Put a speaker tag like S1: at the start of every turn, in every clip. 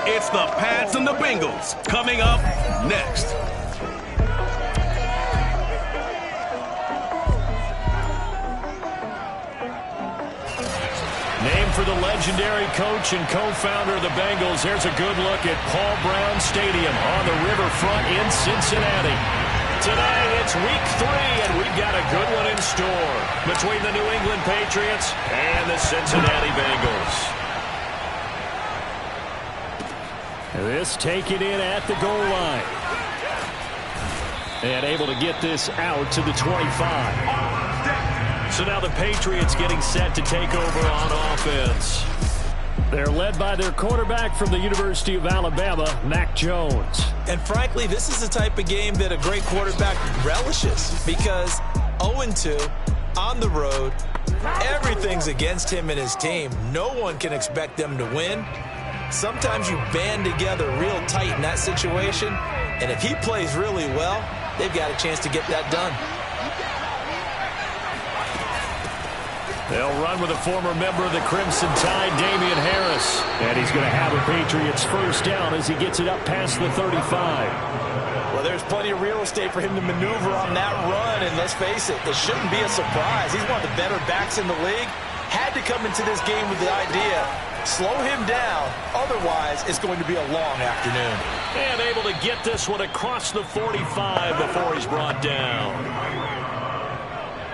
S1: It's the Pats and the Bengals coming up next.
S2: Named for the legendary coach and co-founder of the Bengals, here's a good look at Paul Brown Stadium on the riverfront in Cincinnati. Today, it's week 3, and we've got a good one in store between the New England Patriots and the Cincinnati Bengals. This taken in at the goal line. And able to get this out to the 25. So now the Patriots getting set to take over on offense. They're led by their quarterback from the University of Alabama, Mac Jones.
S3: And frankly, this is the type of game that a great quarterback relishes because 0-2 on the road, everything's against him and his team. No one can expect them to win. Sometimes you band together real tight in that situation, and if he plays really well, they've got a chance to get that done.
S2: They'll run with a former member of the Crimson Tide, Damian Harris. And he's going to have a Patriots first down as he gets it up past the 35.
S3: Well, there's plenty of real estate for him to maneuver on that run. And let's face it, it shouldn't be a surprise. He's one of the better backs in the league. Had to come into this game with the idea, slow him down. Otherwise, it's going to be a long afternoon.
S2: And able to get this one across the 45 before he's brought down.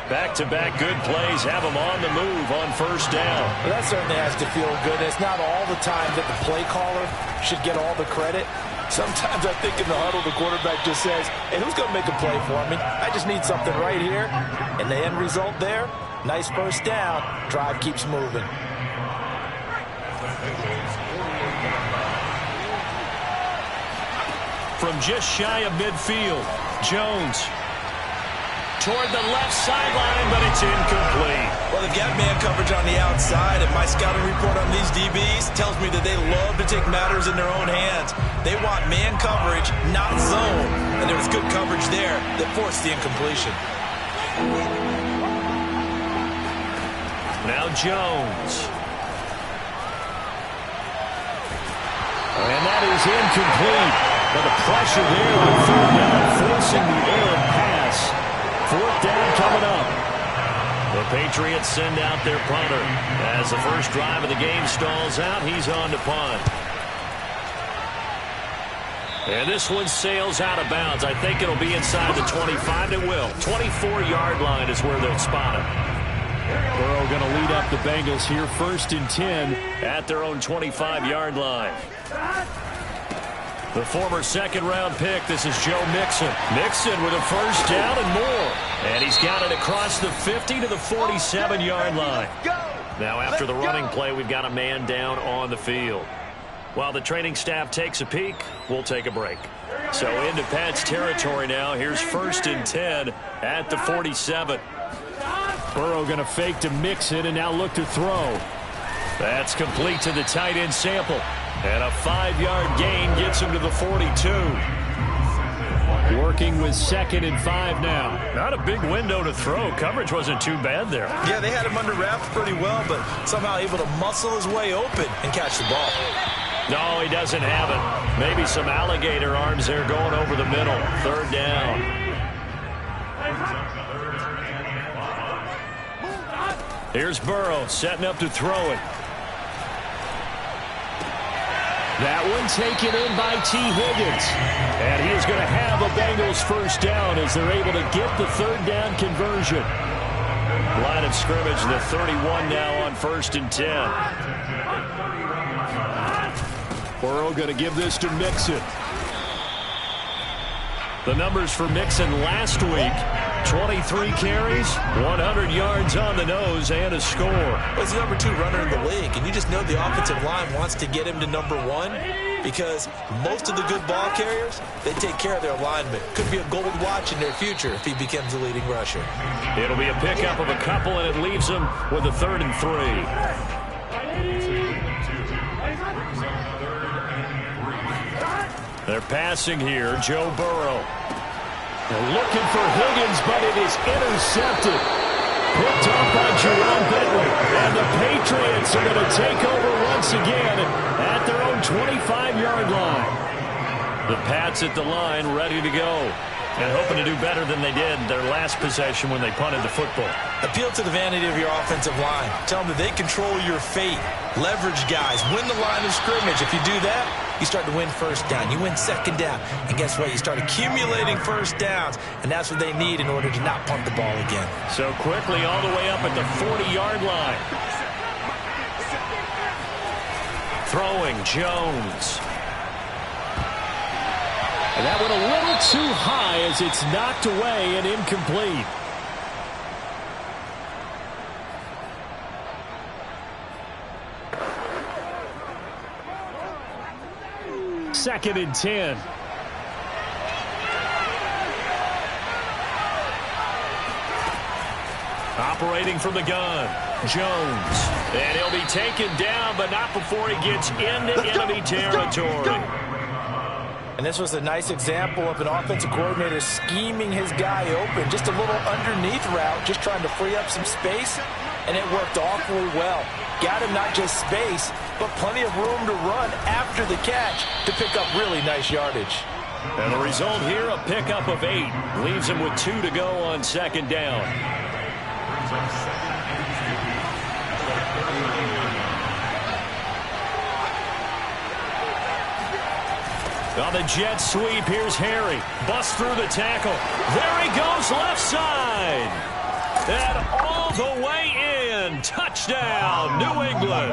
S2: Back-to-back good plays have him on the move on first down.
S3: Well, that certainly has to feel good. It's not all the time that the play caller should get all the credit. Sometimes I think in the huddle, the quarterback just says, hey, who's going to make a play for me? I just need something right here. And the end result there, nice first down. Drive keeps moving.
S2: From just shy of midfield, Jones toward the left sideline, but it's incomplete.
S3: Well, they've got man coverage on the outside, and my scouting report on these DBs tells me that they love to take matters in their own hands. They want man coverage, not zone, and there was good coverage there that forced the incompletion.
S2: Now Jones. And that is incomplete. But the pressure there with third down, forcing the errant pass. Fourth down coming up. The Patriots send out their punter. As the first drive of the game stalls out, he's on to punt. And this one sails out of bounds. I think it'll be inside the 25. It will. 24-yard line is where they'll spot it. Burrow going to lead up the Bengals here, 1st and 10 at their own 25-yard line. The former second-round pick, this is Joe Mixon. Mixon with a first down and more. And he's got it across the 50 to the 47-yard line. Now after the running play, we've got a man down on the field. While the training staff takes a peek, we'll take a break. So into Pats territory now. Here's 1st and 10 at the 47. Burrow going to fake to Mixon and now look to throw. That's complete to the tight end Sample. And a 5-yard gain gets him to the 42. Working with 2nd and 5 now. Not a big window to throw. Coverage wasn't too bad there.
S3: Yeah, they had him under wraps pretty well, but somehow able to muscle his way open and catch the ball.
S2: No, he doesn't have it. Maybe some alligator arms there going over the middle. 3rd down. Here's Burrow setting up to throw it. That one taken in by T. Higgins. And he is going to have a Bengals first down as they're able to get the 3rd down conversion. Line of scrimmage, the 31 now on 1st and 10. Burrow going to give this to Mixon. The numbers for Mixon last week. 23 carries, 100 yards on the nose, and a score.
S3: Well, he's the number 2 runner in the league, and you just know the offensive line wants to get him to number 1 because most of the good ball carriers, they take care of their alignment. Could be a gold watch in their future if he becomes the leading rusher.
S2: It'll be a pickup of a couple, and it leaves him with a 3rd and 3. They're passing here, Joe Burrow. They're looking for Higgins, but it is intercepted. Picked off by Jerome Bentley. And the Patriots are going to take over once again at their own 25-yard line. The Pats at the line, ready to go. And hoping to do better than they did their last possession when they punted the football.
S3: Appeal to the vanity of your offensive line. Tell them that they control your fate. Leverage guys. Win the line of scrimmage. If you do that, you start to win first down. You win second down. And guess what? You start accumulating first downs. And that's what they need in order to not punt the ball again.
S2: So quickly all the way up at the 40-yard line. Throwing Jones. And that went a little too high as it's knocked away and incomplete. Second and 10. Operating from the gun, Jones. And he'll be taken down, but not before he gets into enemy territory.
S3: And this was a nice example of an offensive coordinator scheming his guy open. Just a little underneath route, just trying to free up some space, and it worked awfully well. Got him not just space, but plenty of room to run after the catch to pick up really nice yardage.
S2: And the result here, a pickup of 8. Leaves him with 2 to go on second down. On the jet sweep, here's Harry. Busts through the tackle. There he goes, left side. And all the way in. Touchdown, New England.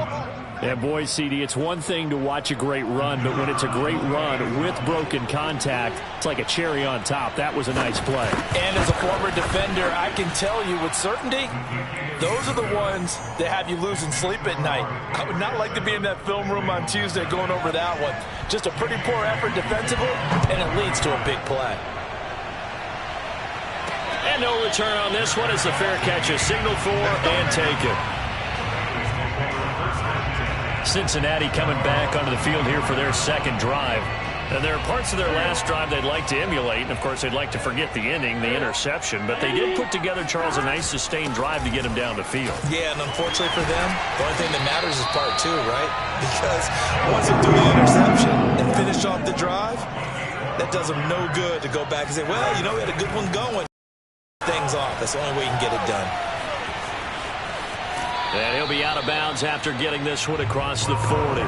S2: Yeah, boy, CD, it's one thing to watch a great run, but when it's a great run with broken contact, it's like a cherry on top. That was a nice play.
S3: And as a former defender, I can tell you with certainty, those are the ones that have you losing sleep at night. I would not like to be in that film room on Tuesday going over that one. Just a pretty poor effort defensively, and it leads to a big play.
S2: And no return on this one as the fair catch is signaled for and taken. Cincinnati coming back onto the field here for their second drive. And there are parts of their last drive they'd like to emulate. And, of course, they'd like to forget the ending, the interception. But they did put together, Charles, a nice sustained drive to get him down the field.
S3: Yeah, and unfortunately for them, the only thing that matters is part 2, right? Because once they do the interception and finish off the drive, that does them no good to go back and say, well, you know, we had a good one going. Things off. That's the only way you can get it done.
S2: And he'll be out of bounds after getting this one across the 40.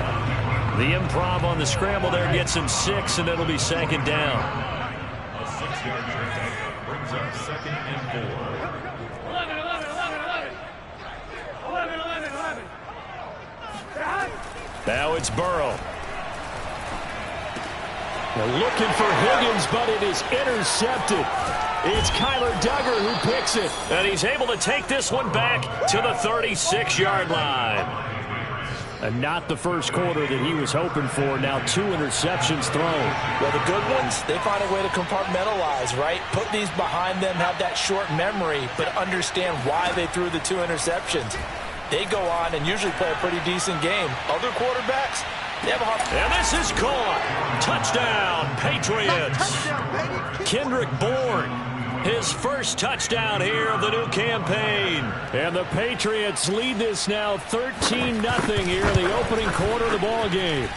S2: The improv on the scramble there gets him 6, and it'll be second down.
S4: A 6-yard touchback brings up second and 4.
S5: 11.
S2: Now it's Burrow. They're looking for Higgins, but it is intercepted. It's Kyler Duggar who picks it. And he's able to take this one back to the 36-yard line. And not the first quarter that he was hoping for. Now 2 interceptions thrown.
S3: Well, the good ones, they find a way to compartmentalize, right? Put these behind them, have that short memory, but understand why they threw the 2 interceptions. They go on and usually play a pretty decent game. Other quarterbacks, they have a hard...
S2: And this is caught. Touchdown, Patriots. Kendrick Bourne. His first touchdown here of the new campaign. And the Patriots lead this now 13-0 here in the opening quarter of the ball game.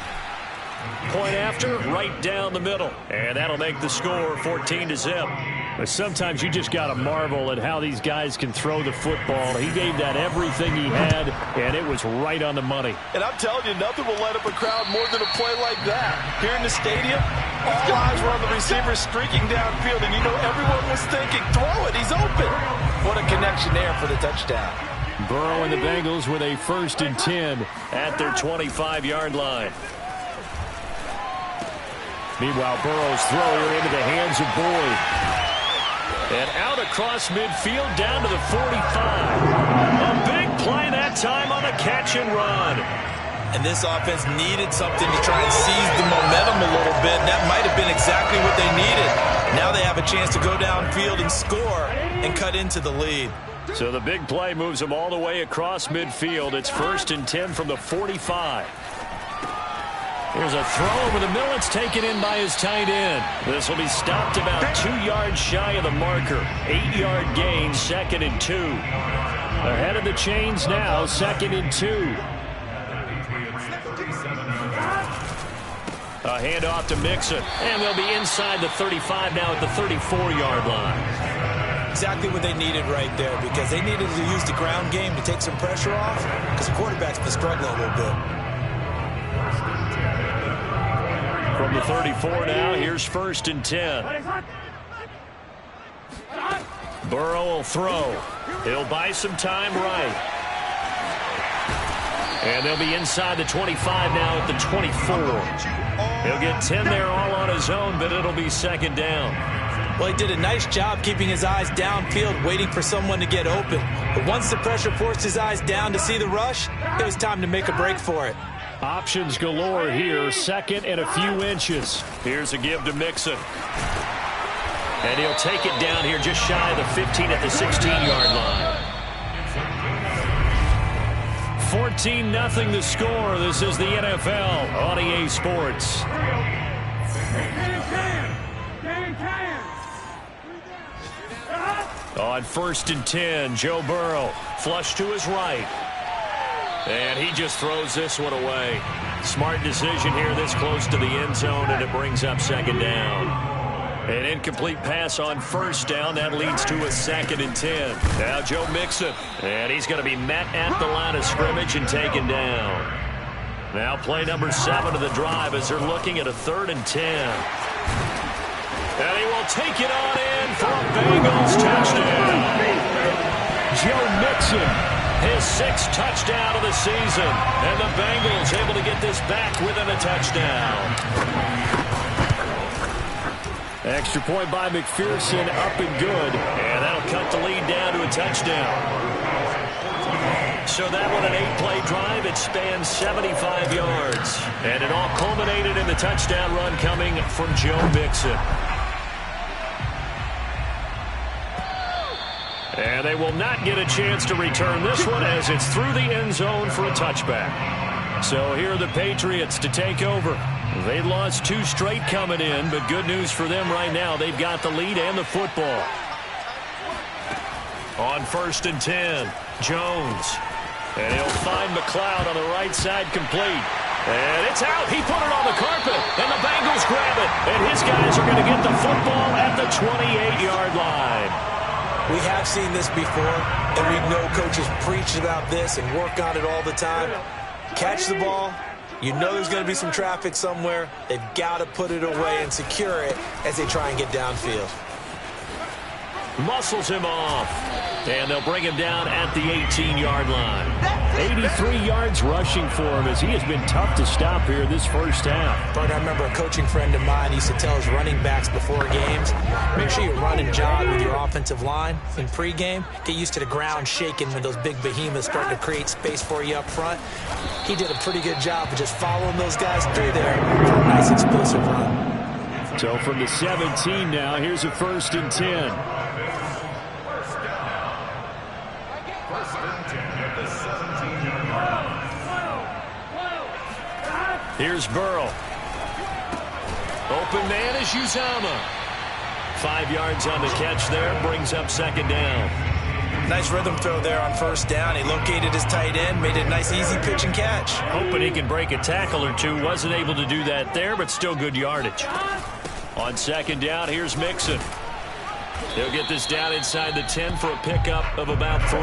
S2: Point after, right down the middle. And that'll make the score 14-0. But sometimes you just got to marvel at how these guys can throw the football. He gave that everything he had, and it was right on the money.
S3: And I'm telling you, nothing will light up a crowd more than a play like that. Here in the stadium, all eyes were on the receiver streaking downfield, and you know everyone was thinking, throw it, he's open. What a connection there for the touchdown.
S2: Burrow and the Bengals with a 1st and 10 at their 25-yard line. Meanwhile, Burrow's throw here into the hands of Boyd. And out across midfield down to the 45. A big play that time on the catch and run.
S3: And this offense needed something to try and seize the momentum a little bit. And that might have been exactly what they needed. Now they have a chance to go downfield and score and cut into the lead.
S2: So the big play moves them all the way across midfield. It's 1st and 10 from the 45. Here's a throw over the middle. It's taken in by his tight end. This will be stopped about 2 yards shy of the marker. 8-yard gain, 2nd and 2. Ahead of the chains now, 2nd and 2. A handoff to Mixon, and they'll be inside the 35 now at the 34-yard line.
S3: Exactly what they needed right there, because they needed to use the ground game to take some pressure off, because the quarterback's been struggling a little bit.
S2: From the 34 now, here's 1st and 10. Burrow will throw. He'll buy some time right. And they'll be inside the 25 now at the 24. He'll get 10 there all on his own, but it'll be 2nd down.
S3: Well, he did a nice job keeping his eyes downfield, waiting for someone to get open. But once the pressure forced his eyes down to see the rush, it was time to make a break for it.
S2: Options galore here, 2nd and a few inches. Here's a give to Mixon. And he'll take it down here just shy of the 15 at the 16-yard line. 14-0 the score. This is the NFL on EA Sports. On 1st and 10, Joe Burrow, flush to his right. And he just throws this one away. Smart decision here this close to the end zone, and it brings up 2nd down. An incomplete pass on 1st down. That leads to a 2nd and 10. Now Joe Mixon. And he's going to be met at the line of scrimmage and taken down. Now play number 7 of the drive as they're looking at a 3rd and 10. And he will take it on in for a Bengals touchdown. Joe Mixon, his 6th touchdown of the season. And the Bengals able to get this back within a touchdown. Extra point by McPherson, up and good. And that'll cut the lead down to a touchdown. So that one, an 8-play drive. It spans 75 yards. And it all culminated in the touchdown run coming from Joe Mixon. And they will not get a chance to return this one as it's through the end zone for a touchback. So here are the Patriots to take over. They lost 2 straight coming in, but good news for them right now. They've got the lead and the football. On 1st and 10, Jones. And he'll find McLeod on the right side complete. And it's out. He put it on the carpet, and the Bengals grab it. And his guys are going to get the football at the 28-yard line.
S3: We have seen this before, and we know coaches preach about this and work on it all the time. Catch the ball. You know there's going to be some traffic somewhere. They've got to put it away and secure it as they try and get downfield.
S2: Muscles him off. And they'll bring him down at the 18-yard line. 83 yards rushing for him as he has been tough to stop here this first half.
S3: Bert, I remember a coaching friend of mine used to tell his running backs before games, make sure you run and jog with your offensive line in pregame. Get used to the ground shaking when those big behemoths start to create space for you up front. He did a pretty good job of just following those guys through there for a nice explosive run.
S2: So from the 17 now, here's a 1st and 10. Here's Burrow. Open man is Uzomah. 5 yards on the catch there. Brings up 2nd down.
S3: Nice rhythm throw there on 1st down. He located his tight end, made it a nice easy pitch and catch.
S2: Hoping he can break a tackle or two. Wasn't able to do that there, but still good yardage. On 2nd down, here's Mixon. He'll get this down inside the 10 for a pickup of about 3.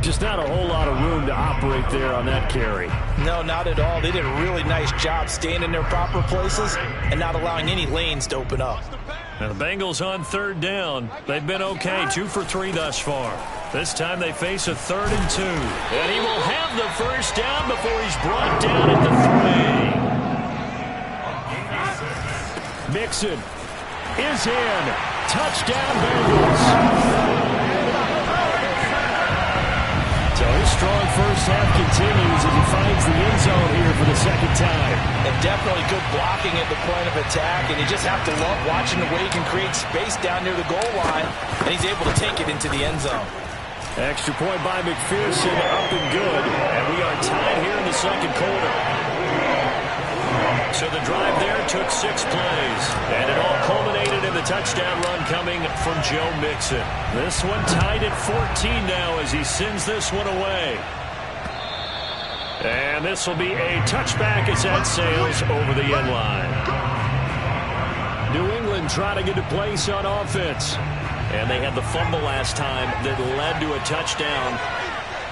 S2: Just not a whole lot of room to operate there on that carry.
S3: No, not at all. They did a really nice job staying in their proper places and not allowing any lanes to open up.
S2: Now the Bengals on 3rd down. They've been okay, 2 for 3 thus far. This time they face a 3rd and 2. And he will have the 1st down before he's brought down at the 3. Mixon is in. Touchdown Bengals. So his strong first half continues as he finds the end zone here for the 2nd time.
S3: And definitely good blocking at the point of attack, and you just have to love watching the way he can create space down near the goal line, and he's able to take it into the end zone.
S2: Extra point by McPherson, up and good, and we are tied here in the 2nd quarter. So the drive there took 6 plays, and it all culminated in the touchdown run coming from Joe Mixon. This one tied at 14 now as he sends this one away. And this will be a touchback as that sails over the end line. New England trying to get a place on offense. And they had the fumble last time that led to a touchdown.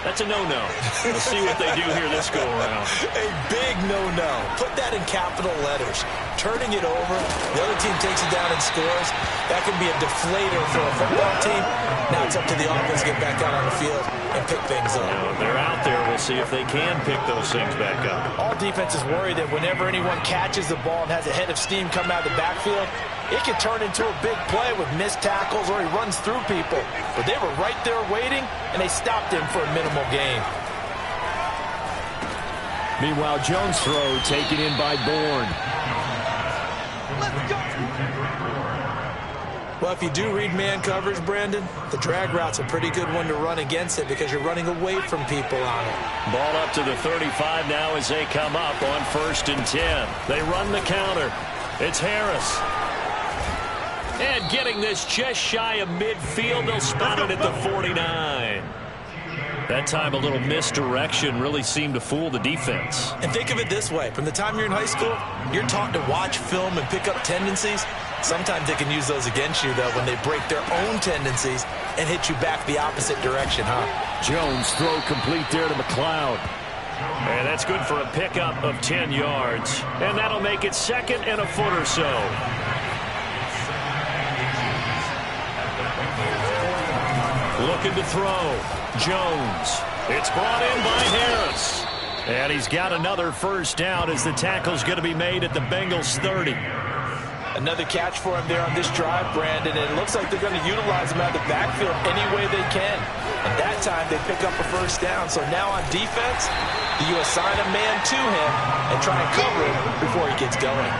S2: That's a no-no. We'll see what they do here this go-around.
S3: A big no-no. Put that in capital letters. Turning it over, the other team takes it down and scores. That can be a deflator for a football team. Now it's up to the offense to get back out on the field and pick things up.
S2: They're out there. We'll see if they can pick those things back up.
S3: All defenses worry that whenever anyone catches the ball and has a head of steam come out of the backfield, it can turn into a big play with missed tackles or he runs through people. But they were right there waiting, and they stopped him for a minimal gain.
S2: Meanwhile, Jones' throw taken in by Bourne.
S3: Well, if you do read man coverage, Brandon, the drag route's a pretty good one to run against it because you're running away from people on it.
S2: Ball up to the 35 now as they come up on 1st and 10. They run the counter. It's Harris. And getting this just shy of midfield, they'll spot it at the 49. That time a little misdirection really seemed to fool the defense.
S3: And think of it this way. From the time you're in high school, you're taught to watch film and pick up tendencies. Sometimes they can use those against you, though, when they break their own tendencies and hit you back the opposite direction, huh?
S2: Jones throw complete there to McLeod. And that's good for a pickup of 10 yards. And that'll make it 2nd and a foot or so. Looking to throw. Jones. It's brought in by Harris. And he's got another first down as the tackle's going to be made at the Bengals 30.
S3: Another catch for him there on this drive, Brandon, and it looks like they're going to utilize him out of the backfield any way they can. And that time they pick up a first down. So now on defense, do you assign a man to him and try and cover him before he gets going?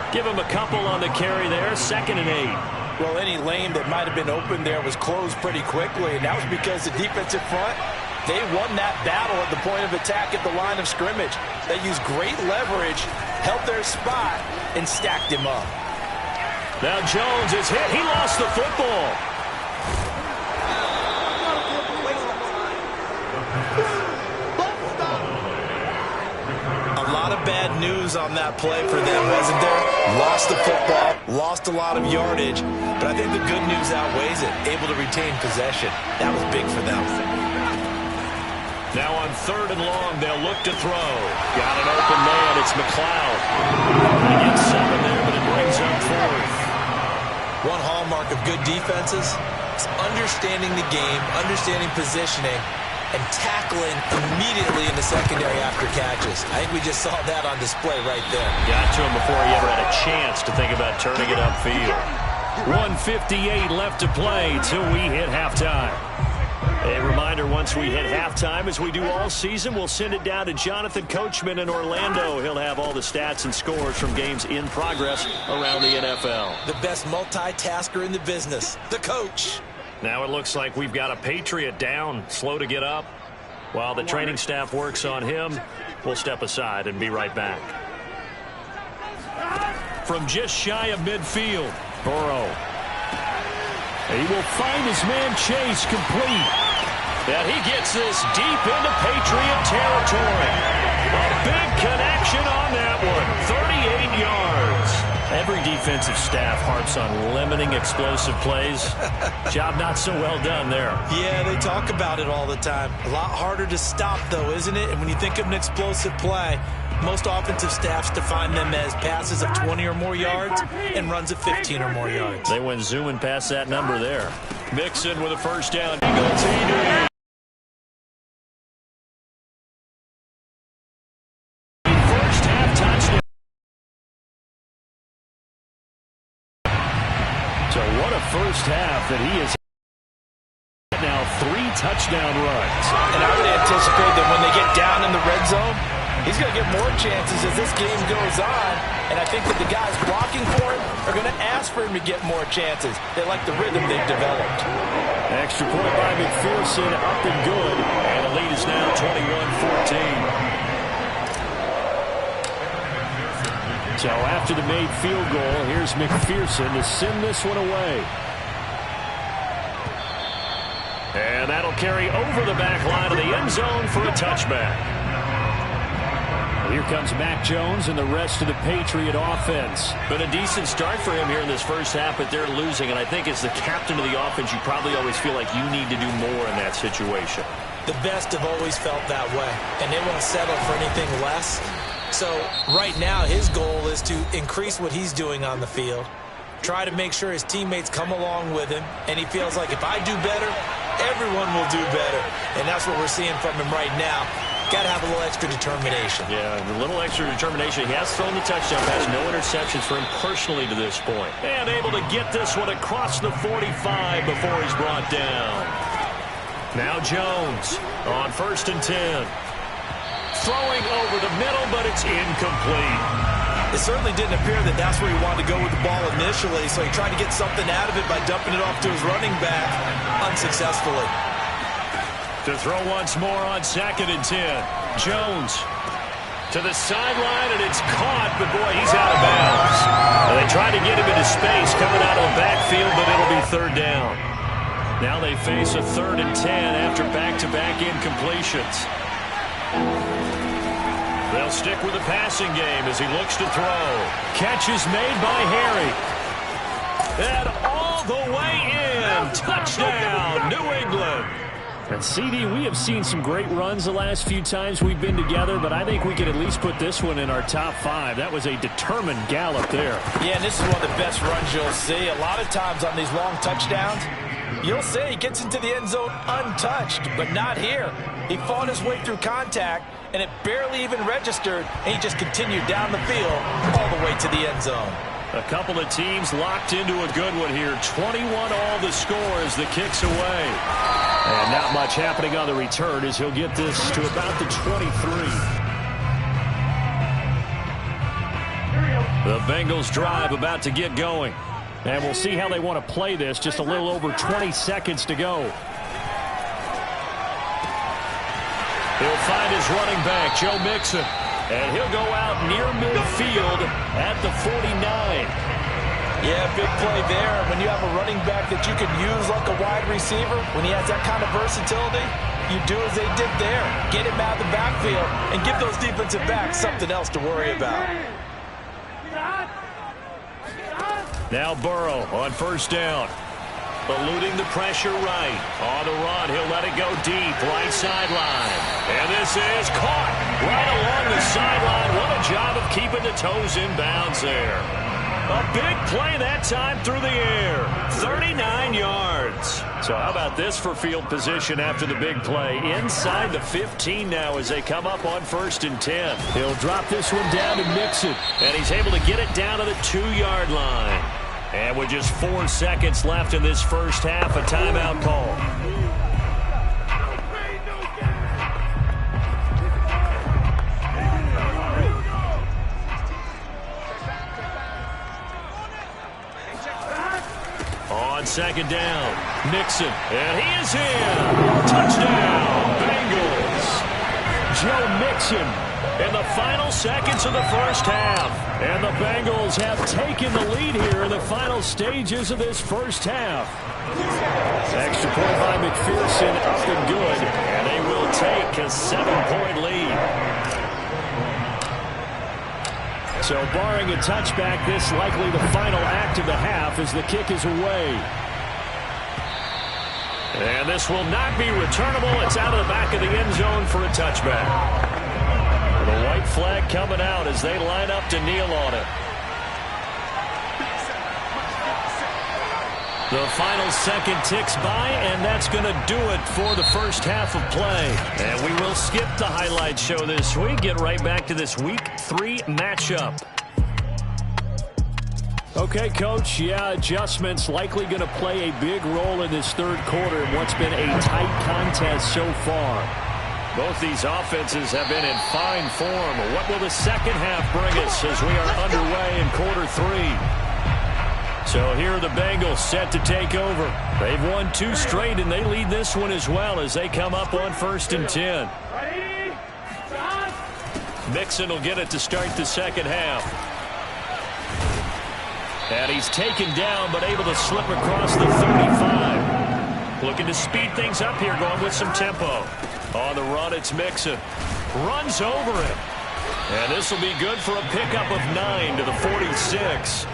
S2: Give him a couple on the carry there, 2nd and 8.
S3: Well, any lane that might have been open there was closed pretty quickly, and that was because the defensive front, they won that battle at the point of attack at the line of scrimmage. They used great leverage, held their spot, and stacked him up.
S2: Now Jones is hit. He lost the football.
S3: A lot of bad news on that play for them, wasn't there? Lost the football, lost a lot of yardage, but I think the good news outweighs it. Able to retain possession. That was big for them.
S2: Now on 3rd and long, they'll look to throw. Got an open man. It's McLeod. He gets 7 there, but it brings up 4th.
S3: One hallmark of good defenses is understanding the game, understanding positioning, and tackling immediately in the secondary after catches. I think we just saw that on display right there.
S2: Got to him before he ever had a chance to think about turning it upfield. 1:58 left to play till we hit halftime. A reminder, once we hit halftime, as we do all season, we'll send it down to Jonathan Coachman in Orlando. He'll have all the stats and scores from games in progress around the NFL.
S3: The best multitasker in the business, the coach.
S2: Now it looks like we've got a Patriot down, slow to get up. While the training staff works on him, we'll step aside and be right back. From just shy of midfield, Burrow. He will find his man Chase complete. And he gets this deep into Patriot territory. A big connection on that one. 38 yards. Every defensive staff harps on limiting explosive plays. Job not so well done there.
S3: Yeah, they talk about it all the time. A lot harder to stop, though, isn't it? And when you think of an explosive play, most offensive staffs define them as passes of 20 or more yards and runs of 15 or more yards.
S2: They went zooming past that number there. Mixon with a first down. Eagles TD. First half touchdown. So what a first half that he is. Now 3 touchdown runs.
S3: And I would anticipate that when they get down in the red zone, he's going to get more chances as this game goes on. And I think that the guys blocking for him are going to ask for him to get more chances. They like the rhythm they've developed.
S2: Extra point by McPherson, up and good. And the lead is now 21-14. So after the made field goal, here's McPherson to send this one away. And that'll carry over the back line of the end zone for a touchback. Here comes Mac Jones and the rest of the Patriot offense.
S5: Been a decent start for him here in this first half, but they're losing. And I think as the captain of the offense, you probably always feel like you need to do more in that situation.
S3: The best have always felt that way, and they won't settle for anything less. So right now his goal is to increase what he's doing on the field, try to make sure his teammates come along with him, and he feels like if I do better, everyone will do better. And that's what we're seeing from him right now. Got to have a little extra determination.
S5: Yeah, a little extra determination. He has thrown the touchdown pass. No interceptions for him personally to this point.
S2: And able to get this one across the 45 before he's brought down. Now Jones on 1st and 10. Throwing over the middle, but it's incomplete.
S3: It certainly didn't appear that that's where he wanted to go with the ball initially, so he tried to get something out of it by dumping it off to his running back unsuccessfully.
S2: To throw once more on 2nd and 10. Jones to the sideline, and it's caught, but boy, he's out of bounds. And they tried to get him into space coming out of the backfield, but it'll be 3rd down. Now they face a 3rd and 10 after back-to-back incompletions. They'll stick with the passing game as he looks to throw. Catch is made by Harry. And all the way in. Touchdown, New England. And CD, we have seen some great runs the last few times we've been together, but I think we can at least put this one in our top 5. That was a determined gallop there.
S3: Yeah, and this is one of the best runs you'll see. A lot of times on these long touchdowns, you'll see he gets into the end zone untouched, but not here. He fought his way through contact, and it barely even registered, and he just continued down the field all the way to the end zone.
S2: A couple of teams locked into a good one here. 21 all the score as the kick's away. And not much happening on the return as he'll get this to about the 23. The Bengals drive about to get going. And we'll see how they want to play this. Just a little over 20 seconds to go. He'll find his running back, Joe Mixon. And he'll go out near midfield at the 49.
S3: Yeah, big play there. When you have a running back that you can use like a wide receiver, when he has that kind of versatility, you do as they did there. Get him out of the backfield and give those defensive backs something else to worry about.
S2: Now Burrow on 1st down. Eluding the pressure right. On the run, he'll let it go deep. Right sideline. And this is caught right along the sideline. What a job of keeping the toes in bounds there. A big play that time through the air. 39 yards. So how about this for field position after the big play? Inside the 15 now as they come up on 1st and 10. He'll drop this one down to Mixon. And he's able to get it down to the 2-yard line. And with just 4 seconds left in this first half, a timeout call. On 2nd down, Mixon, and he is in. Touchdown, Bengals. Joe Mixon in the final seconds of the first half. And the Bengals have taken the lead here in the final stages of this first half. Extra point by McPherson, up and good. And they will take a 7-point lead. So barring a touchback, this likely the final act of the half as the kick is away. And this will not be returnable. It's out of the back of the end zone for a touchback. The white flag coming out as they line up to kneel on it. The final second ticks by, and that's going to do it for the first half of play. And we will skip the highlight show this week. Get right back to this Week 3 matchup. Okay, Coach, yeah, adjustments likely going to play a big role in this third quarter in what's been a tight contest so far. Both these offenses have been in fine form. What will the second half bring us as we are underway in quarter 3? So here are the Bengals set to take over. They've won 2 straight, and they lead this one as well as they come up on 1st and 10. Mixon will get it to start the second half. And he's taken down, but able to slip across the 35. Looking to speed things up here, going with some tempo. On the run, it's Mixon. Runs over him. And this will be good for a pickup of 9 to the 46.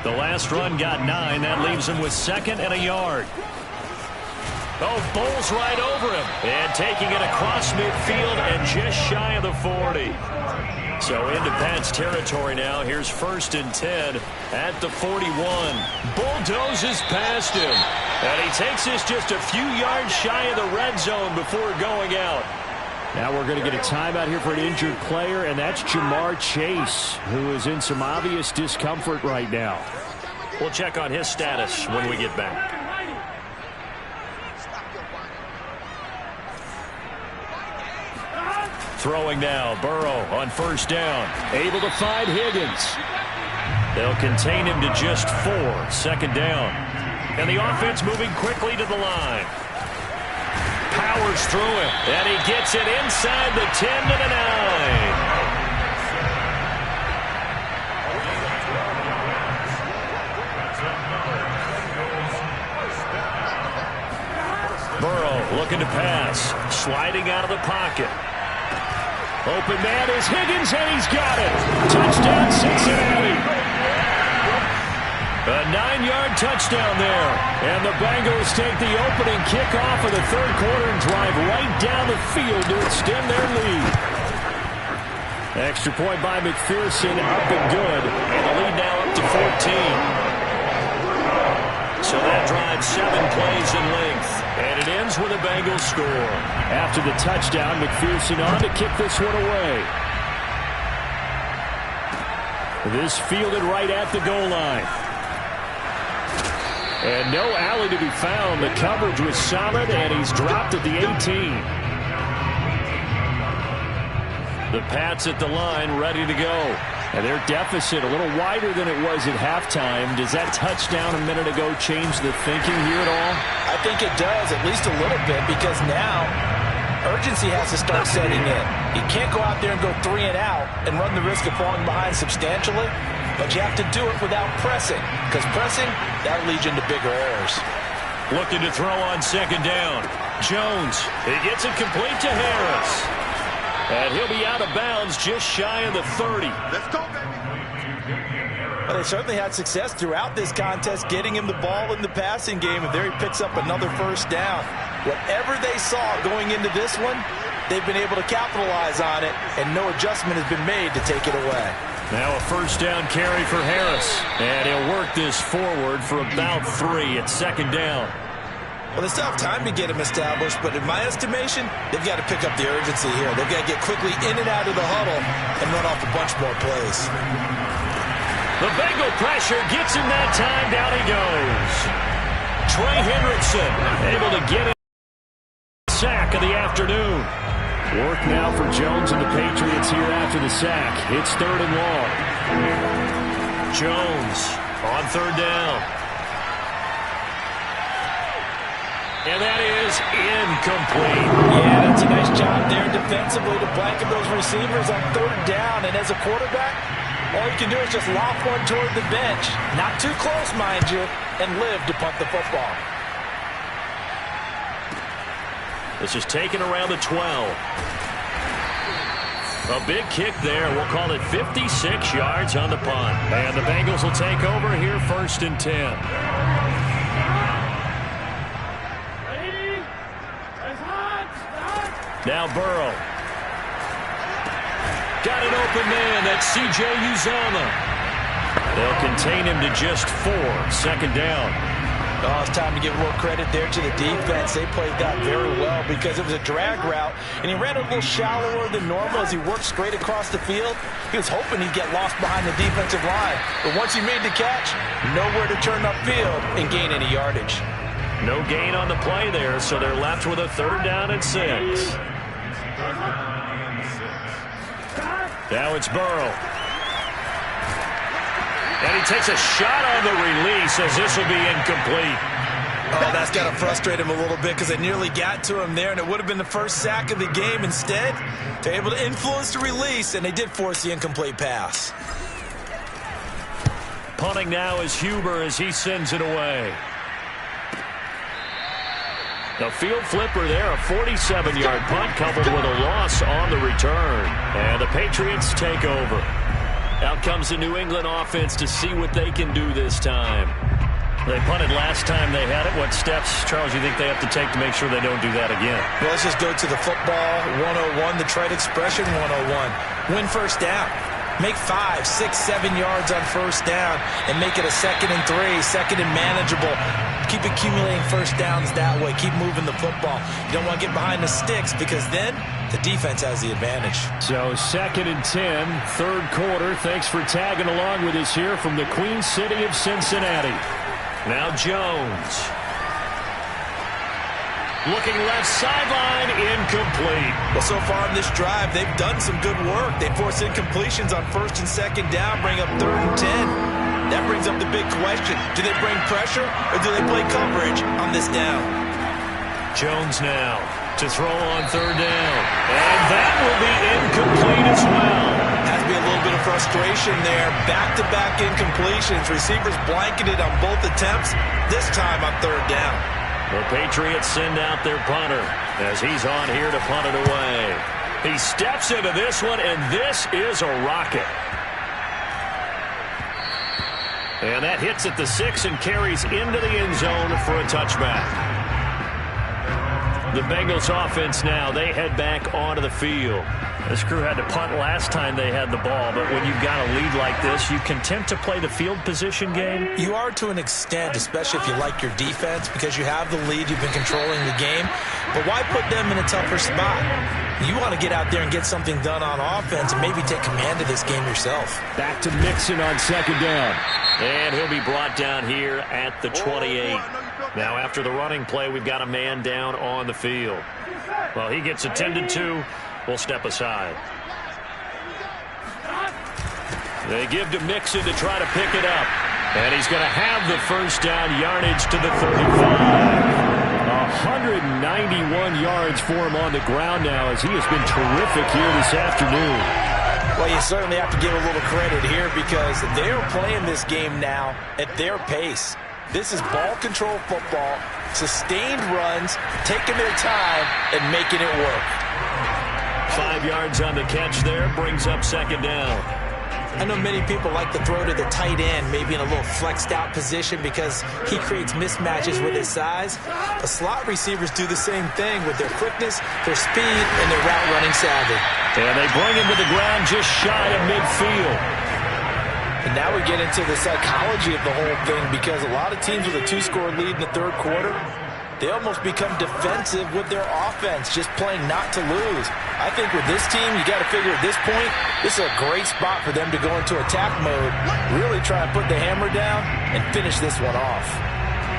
S2: The last run got 9. That leaves him with 2nd and a yard. Oh, bowls right over him. And taking it across midfield and just shy of the 40. So into Pat's territory now. Here's 1st and 10 at the 41. Bulldozes past him. And he takes this just a few yards shy of the red zone before going out.
S5: Now we're going to get a timeout here for an injured player, and that's Jamar Chase, who is in some obvious discomfort right now.
S2: We'll check on his status when we get back. Throwing now, Burrow on 1st down. Able to find Higgins. They'll contain him to just 4, 2nd down. And the offense moving quickly to the line. Powers through him, and he gets it inside the 10 to the 9. Burrow looking to pass, sliding out of the pocket. Open man is Higgins, and he's got it. Touchdown, Cincinnati. A 9-yard touchdown there. And the Bengals take the opening kickoff of the 3rd quarter and drive right down the field to extend their lead. Extra point by McPherson, up and good. And the lead now up to 14. So that drives 7 plays in length. And it ends with a Bengals score.
S5: After the touchdown, McPherson on to kick this one away. This fielded right at the goal line. And no alley to be found. The coverage was solid, and he's dropped at the 18.
S2: The Pats at the line, ready to go.
S5: And their deficit a little wider than it was at halftime. Does that touchdown a minute ago change the thinking here at all?
S3: I think it does, at least a little bit, because now urgency has to start setting in. You can't go out there and go 3 and out and run the risk of falling behind substantially, but you have to do it without pressing, because pressing, that leads into bigger errors.
S2: Looking to throw on 2nd down. Jones, he gets it complete to Harris. And he'll be out of bounds just shy of the 30.
S3: Let's go, baby. Well, they certainly had success throughout this contest, getting him the ball in the passing game, and there he picks up another 1st down. Whatever they saw going into this one, they've been able to capitalize on it, and no adjustment has been made to take it away.
S2: Now a 1st down carry for Harris. And he'll work this forward for about 3 at 2nd down.
S3: Well, they still have time to get him established, but in my estimation, they've got to pick up the urgency here. They've got to get quickly in and out of the huddle and run off a bunch more plays.
S2: The Bengal pressure gets him that time. Down he goes. Trey Hendrickson able to get it. Sack of the afternoon.
S5: Work now for Jones and the Patriots here after the sack. It's 3rd and long.
S2: Jones on 3rd down. And that is incomplete.
S3: Yeah, that's a nice job there defensively to blanket those receivers on 3rd down. And as a quarterback, all you can do is just lob one toward the bench. Not too close, mind you, and live to punt the football.
S2: This is taken around the 12. A big kick there. We'll call it 56 yards on the punt. And the Bengals will take over here 1st and 10. Now Burrow. Got an open man. That's C.J. Uzomah. They'll contain him to just 4. 2nd down.
S3: Oh, it's time to give more credit there to the defense. They played that very well because it was a drag route, and he ran a little shallower than normal as he worked straight across the field. He was hoping he'd get lost behind the defensive line, but once he made the catch, nowhere to turn upfield and gain any yardage.
S2: No gain on the play there, so they're left with a 3rd down and 6. Now it's Burrow. And he takes a shot on the release as this will be incomplete.
S3: Oh, that's got to frustrate him a little bit because they nearly got to him there, and it would have been the first sack of the game. Instead, they're able to influence the release, and they did force the incomplete pass.
S2: Punting now is Huber as he sends it away. The field flipper there, a 47-yard punt coupled with a loss on the return. And the Patriots take over. Out comes the New England offense to see what they can do this time. They punted last time they had it. What steps, Charles, you think they have to take to make sure they don't do that again?
S3: Well, let's just go to the football 101, the trade expression 101. Win first down. Make 5, 6, 7 yards on first down and make it a 2nd and 3, 2nd and manageable. Keep accumulating first downs that way. Keep moving the football. You don't want to get behind the sticks because then the defense has the advantage.
S2: So 2nd and 10, third quarter. Thanks for tagging along with us here from the Queen City of Cincinnati. Now Jones. Looking left sideline, incomplete.
S3: Well, so far in this drive, they've done some good work. They force incompletions on 1st and 2nd down, bring up 3rd and 10. That brings up the big question. Do they bring pressure or do they play coverage on this down?
S2: Jones now to throw on 3rd down. And that will be incomplete as well.
S3: Has to be a little bit of frustration there. Back-to-back incompletions. Receivers blanketed on both attempts, this time on 3rd down.
S2: The Patriots send out their punter as he's on here to punt it away. He steps into this one, and this is a rocket. And that hits at the 6 and carries into the end zone for a touchback. The Bengals offense now, they head back onto the field. This crew had to punt last time they had the ball, but when you've got a lead like this, you can tend to play the field position game.
S3: You are to an extent, especially if you like your defense, because you have the lead, you've been controlling the game. But why put them in a tougher spot? You want to get out there and get something done on offense and maybe take command of this game yourself.
S2: Back to Mixon on 2nd down. And he'll be brought down here at the 28. Now after the running play, we've got a man down on the field. Well, he gets attended to. We'll step aside. They give to Mixon to try to pick it up. And he's going to have the first down, yardage to the 35. 191 yards for him on the ground now as he has been terrific here this afternoon.
S3: Well, you certainly have to give a little credit here because they're playing this game now at their pace. This is ball control football, sustained runs, taking their time and making it work.
S2: 5 yards on the catch there, brings up 2nd down.
S3: I know many people like to throw to the tight end, maybe in a little flexed out position because he creates mismatches with his size. But slot receivers do the same thing with their quickness, their speed, and their route running savvy.
S2: And they bring him to the ground just shy of midfield.
S3: And now we get into the psychology of the whole thing because a lot of teams with a 2-score lead in the 3rd quarter, they almost become defensive with their offense, just playing not to lose. I think with this team, you got to figure at this point, this is a great spot for them to go into attack mode, really try and put the hammer down and finish this one off.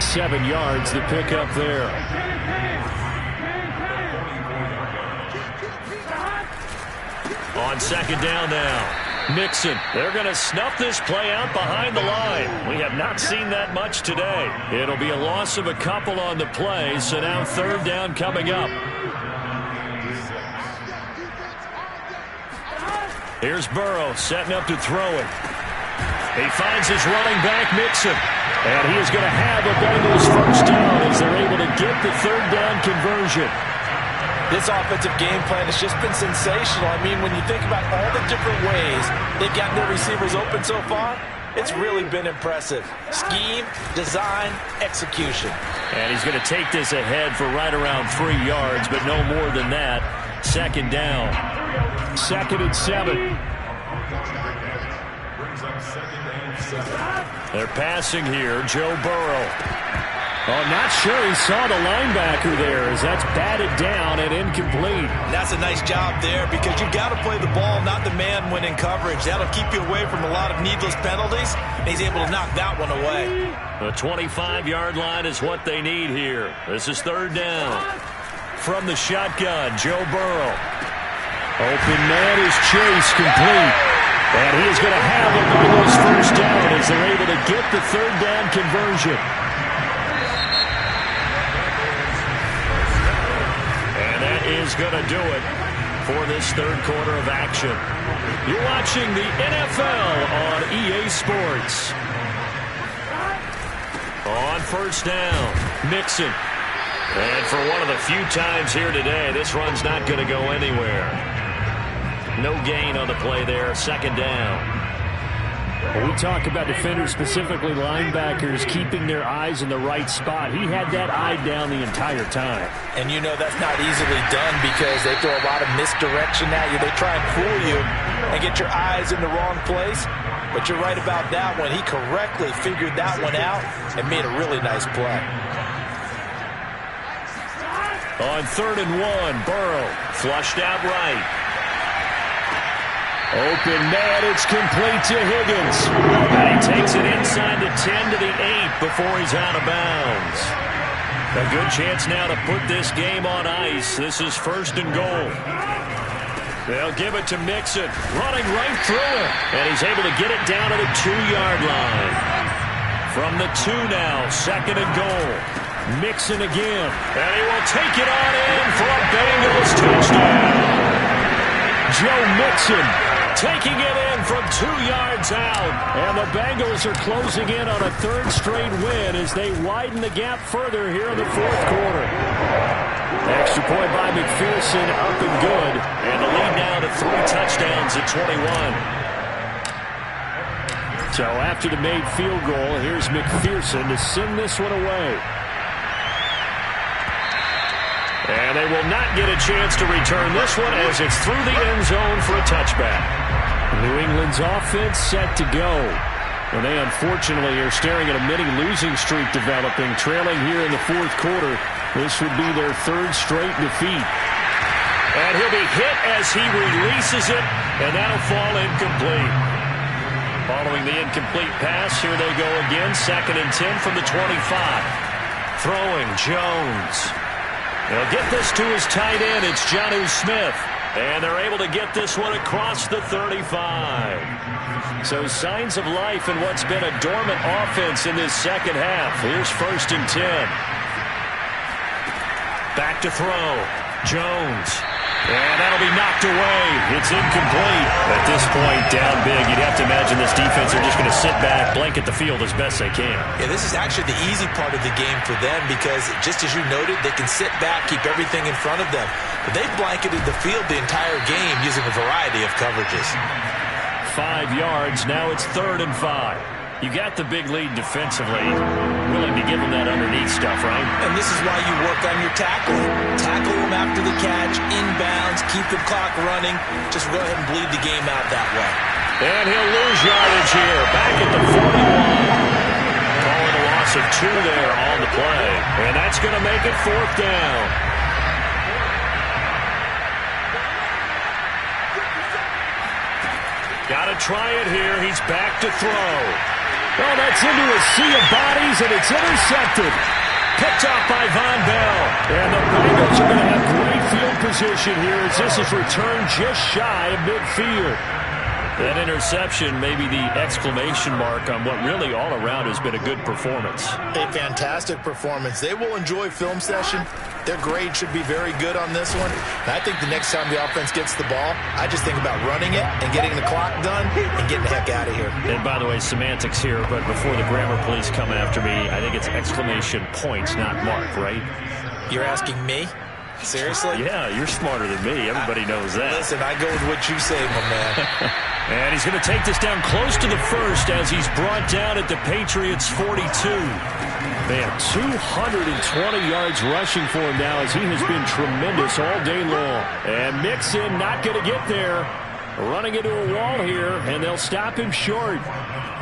S2: 7 yards to pick up there. On 2nd down now. Mixon, they're going to snuff this play out behind the line. We have not seen that much today. It'll be a loss of a couple on the play, so now 3rd down coming up. Here's Burrow setting up to throw it. He finds his running back, Mixon. And he is going to have a Bengals first down as they're able to get the 3rd down conversion.
S3: This offensive game plan has just been sensational. I mean, when you think about all the different ways they've gotten their receivers open so far, it's really been impressive. Scheme, design, execution.
S2: And he's going to take this ahead for right around 3 yards, but no more than that. 2nd down. 2nd and 7. They're passing here. Joe Burrow. Oh, not sure he saw the linebacker there as that's batted down and incomplete.
S3: That's a nice job there because you've got to play the ball, not the man when in coverage. That'll keep you away from a lot of needless penalties, and he's able to knock that one away.
S2: The 25-yard line is what they need here. This is 3rd down. From the shotgun, Joe Burrow. Open man is Chase, complete. And he is going to have a Bengals first down as they're able to get the 3rd down conversion. Is going to do it for this 3rd quarter of action. You're watching the NFL on EA Sports. On first down, Mixon. And for one of the few times here today, this run's not going to go anywhere. No gain on the play there, second down.
S5: When we talk about defenders, specifically linebackers, keeping their eyes in the right spot. He had that eye down the entire time.
S3: And you know that's not easily done because they throw a lot of misdirection at you. They try and fool you and get your eyes in the wrong place. But you're right about that one. He correctly figured that one out and made a really nice play.
S2: On 3rd and 1, Burrow flushed out right. Open man, it's complete to Higgins. And he takes it inside the 10 to the 8 before he's out of bounds. A good chance now to put this game on ice. This is 1st and goal. They'll give it to Mixon, running right through it. And he's able to get it down to the 2-yard line. From the 2 now, 2nd and goal. Mixon again. And he will take it on in for a Bengals touchdown. Joe Mixon taking it in from 2 yards out. And the Bengals are closing in on a 3rd straight win as they widen the gap further here in the 4th quarter. Extra point by McPherson, up and good. And the lead now to 3 touchdowns at 21. So after the made field goal, here's McPherson to send this one away. And they will not get a chance to return this one as it's through the end zone for a touchback. New England's offense set to go. And they unfortunately are staring at a mini losing streak developing, trailing here in the 4th quarter. This would be their 3rd straight defeat. And he'll be hit as he releases it, and that'll fall incomplete. Following the incomplete pass, here they go again, 2nd and 10 from the 25. Throwing Jones. They'll get this to his tight end. It's Jonnu Smith. And they're able to get this one across the 35. So signs of life in what's been a dormant offense in this second half. Here's 1st and 10. Back to throw. Jones. And that'll be knocked away. It's incomplete. At this point, down big, you'd have to imagine this defense are just going to sit back, blanket the field as best they can.
S3: Yeah, this is actually the easy part of the game for them because, just as you noted, they can sit back, keep everything in front of them. But they've blanketed the field the entire game using a variety of coverages.
S2: 5 yards. Now it's 3rd and 5. You got the big lead defensively. Willing to give them that underneath stuff, right?
S3: And this is why you work on your tackling. Tackle them after the catch, inbounds, keep the clock running. Just go ahead and bleed the game out that way.
S2: And he'll lose yardage here. Back at the 41. Calling a loss of 2 there on the play. And that's going to make it 4th down. Got to try it here. He's back to throw.
S5: Well, that's into a sea of bodies, and it's intercepted.
S2: Picked off by Von Bell.
S5: And the Bengals are going to have great field position here as this is returned just shy of midfield.
S2: That interception may be the exclamation mark on what really all around has been a good performance.
S6: A fantastic performance. They will enjoy film session. Their grade should be very good on this one. And I think the next time the offense gets the ball, I just think about running it and getting the clock done and getting the heck out of here.
S2: And by the way, semantics here, but before the grammar police come after me, I think it's exclamation points, not mark, right?
S3: You're asking me? Seriously?
S2: Yeah, you're smarter than me. Everybody knows that.
S3: Listen, I go with what you say, my man.
S2: And he's going to take this down close to the 1st as he's brought down at the Patriots' 42. Man, 220 yards rushing for him now as he has been tremendous all day long. And Mixon not going to get there. Running into a wall here, and they'll stop him short.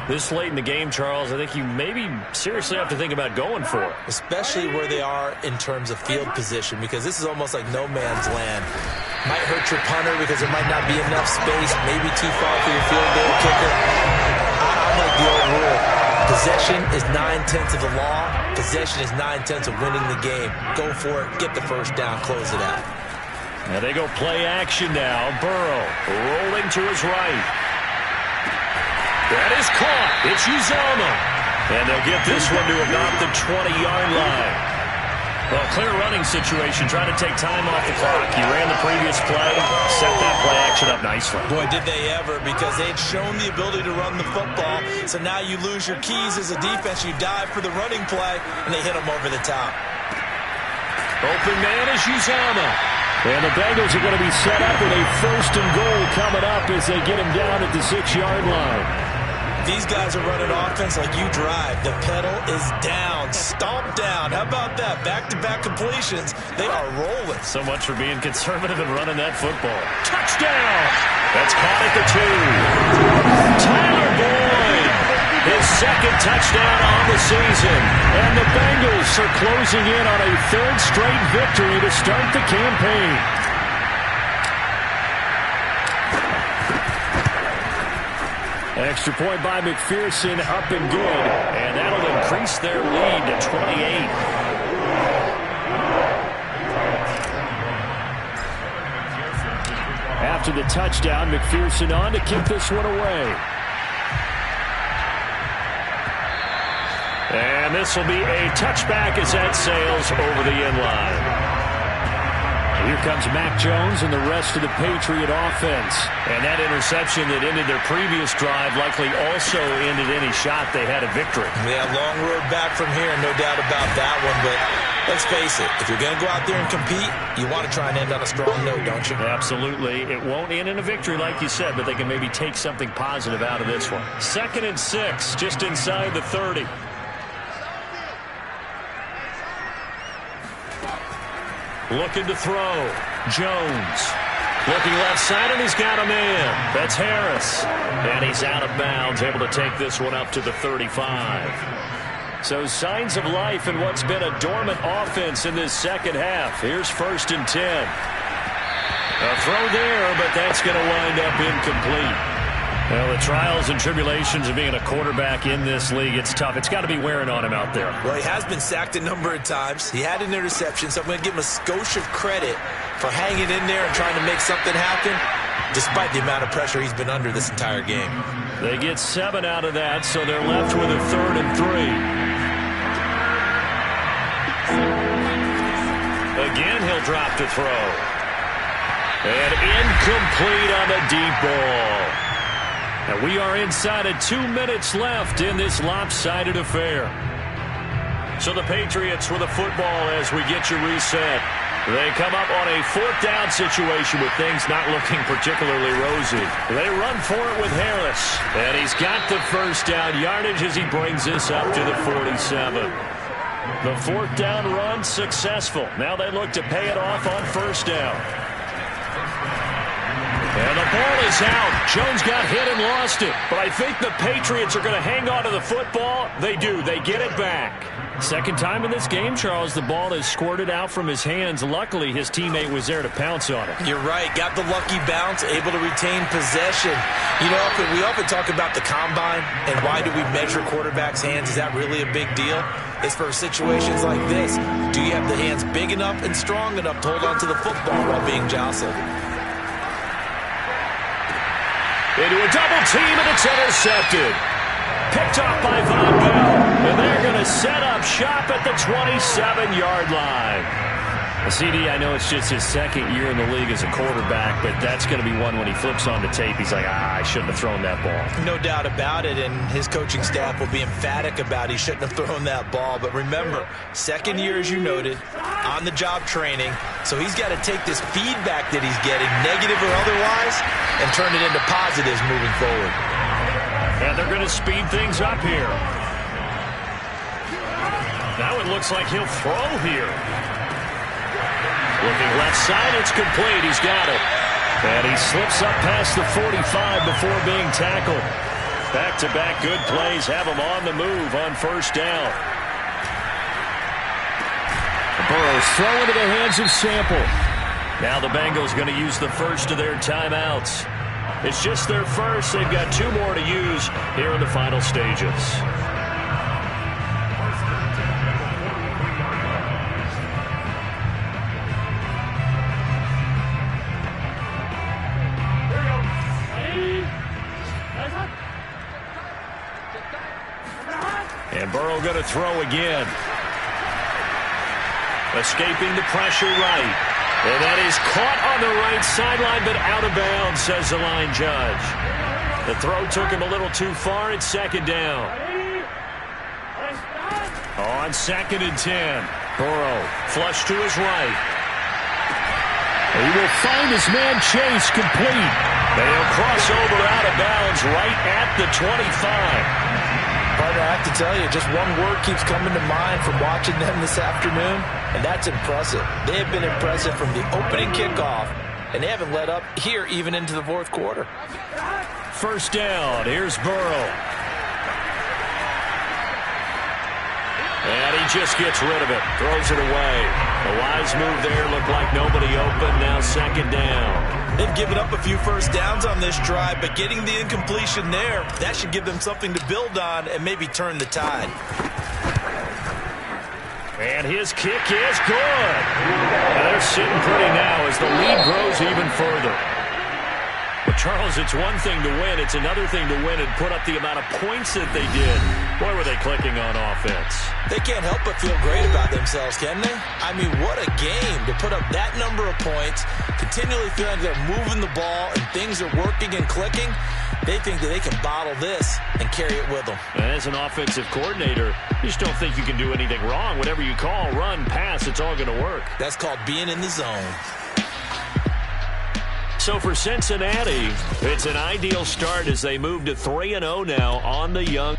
S2: This late in the game, Charles, I think you maybe seriously have to think about going for it.
S3: Especially where they are in terms of field position, because this is almost like no man's land. Might hurt your punter because there might not be enough space, maybe too far for your field goal kicker. I like the old rule. Possession is 9/10 of the law. Possession is 9/10 of winning the game. Go for it, get the 1st down, close it out.
S2: Now they go play action now. Burrow rolling to his right. That is caught. It's Uzomah. And they'll get this one to about the 20-yard line. Well, clear running situation, trying to take time off the clock. You ran the previous play, set that play action up nicely.
S3: Boy, did they ever, because they had shown the ability to run the football. So now you lose your keys as a defense. You dive for the running play, and they hit them over the top.
S2: Open man is Uzomah.
S5: And the Bengals are going to be set up with a 1st and goal coming up as they get him down at the 6-yard line.
S3: These guys are running offense like you drive. The pedal is down, stomp down. How about that? Back-to-back completions. They are rolling.
S2: So much for being conservative and running that football. Touchdown! That's caught at the 2. Tyler Boyd, his 2nd touchdown on the season. And the Bengals are closing in on a 3rd straight victory to start the campaign.
S5: Extra point by McPherson, up and good.
S2: And that'll increase their lead to 28.
S5: After the touchdown, McPherson on to kick this one away.
S2: And this will be a touchback as that sails over the end line.
S5: Here comes Mac Jones and the rest of the Patriot offense.
S2: And that interception that ended their previous drive likely also ended any shot they had a victory.
S3: Yeah, long road back from here, no doubt about that one. But let's face it, if you're going to go out there and compete, you want to try and end on a strong note, don't you?
S2: Absolutely. It won't end in a victory like you said, but they can maybe take something positive out of this one. 2nd and 6, just inside the 30. Looking to throw. Jones. Looking left side, and he's got a man. That's Harris. And he's out of bounds, able to take this one up to the 35. So signs of life in what's been a dormant offense in this second half. Here's 1st and 10. A throw there, but that's going to wind up incomplete. Well, the trials and tribulations of being a quarterback in this league, it's tough. It's got to be wearing on him out there.
S3: Well, he has been sacked a number of times. He had an interception, so I'm going to give him a skosh of credit for hanging in there and trying to make something happen, despite the amount of pressure he's been under this entire game.
S2: They get 7 out of that, so they're left with a 3rd and 3. Again, he'll drop to throw. And incomplete on the deep ball. And we are inside of 2 minutes left in this lopsided affair. So the Patriots with a football as we get you reset. They come up on a 4th down situation with things not looking particularly rosy. They run for it with Harris. And he's got the 1st down yardage as he brings this up to the 47. The 4th down run successful. Now they look to pay it off on 1st down. And the ball is out. Jones got hit and lost it. But I think the Patriots are going to hang on to the football. They do. They get it back.
S5: 2nd time in this game, Charles, the ball has squirted out from his hands. Luckily, his teammate was there to pounce on it.
S3: You're right. Got the lucky bounce, able to retain possession. You know, we often talk about the combine and why do we measure quarterbacks' hands. Is that really a big deal? It's for situations like this. Do you have the hands big enough and strong enough to hold on to the football while being jostled?
S2: Into a double team, and it's intercepted. Picked off by Von Bell. And they're going to set up shop at the 27-yard line.
S5: CD, I know it's just his 2nd year in the league as a quarterback, but that's going to be one when he flips on the tape. He's like, I shouldn't have thrown that ball.
S3: No doubt about it, and his coaching staff will be emphatic about he shouldn't have thrown that ball. But remember, 2nd year, as you noted, on-the-job training. So he's got to take this feedback that he's getting, negative or otherwise, and turn it into positives moving forward.
S2: And they're going to speed things up here. Now it looks like he'll throw here. Looking left side, it's complete. He's got it. And he slips up past the 45 before being tackled. Back-to-back good plays have him on the move on 1st down.
S5: Burrows throw into the hands of Sample.
S2: Now the Bengals going to use the first of their timeouts. It's just their first. They've got 2 more to use here in the final stages. And Burrow going to throw again. Escaping the pressure right. And that is caught on the right sideline, but out of bounds, says the line judge. The throw took him a little too far. It's second down. On 2nd and 10. Burrow flush to his right.
S5: He will find his man Chase complete.
S2: They'll cross over out of bounds right at the 25.
S3: Partner, I have to tell you, just one word keeps coming to mind from watching them this afternoon, and that's impressive. They have been impressive from the opening kickoff, and they haven't let up here even into the fourth quarter.
S2: First down. Here's Burrow. And he just gets rid of it. Throws it away. A wise move there. Looked like nobody open. Now second down.
S3: They've given up a few first downs on this drive, but getting the incompletion there, that should give them something to build on and maybe turn the tide.
S2: And his kick is good. And they're sitting pretty now as the lead grows even further. But Charles, it's one thing to win. It's another thing to win and put up the amount of points that they did. Boy, were they clicking on offense.
S3: They can't help but feel great about themselves, can they? I mean, what a game to put up that number of points, continually feeling they're moving the ball and things are working and clicking. They think that they can bottle this and carry it with them.
S2: As an offensive coordinator, you just don't think you can do anything wrong. Whatever you call, run, pass, it's all going to work.
S3: That's called being in the zone.
S2: So for Cincinnati, it's an ideal start as they move to 3-0 now on the young.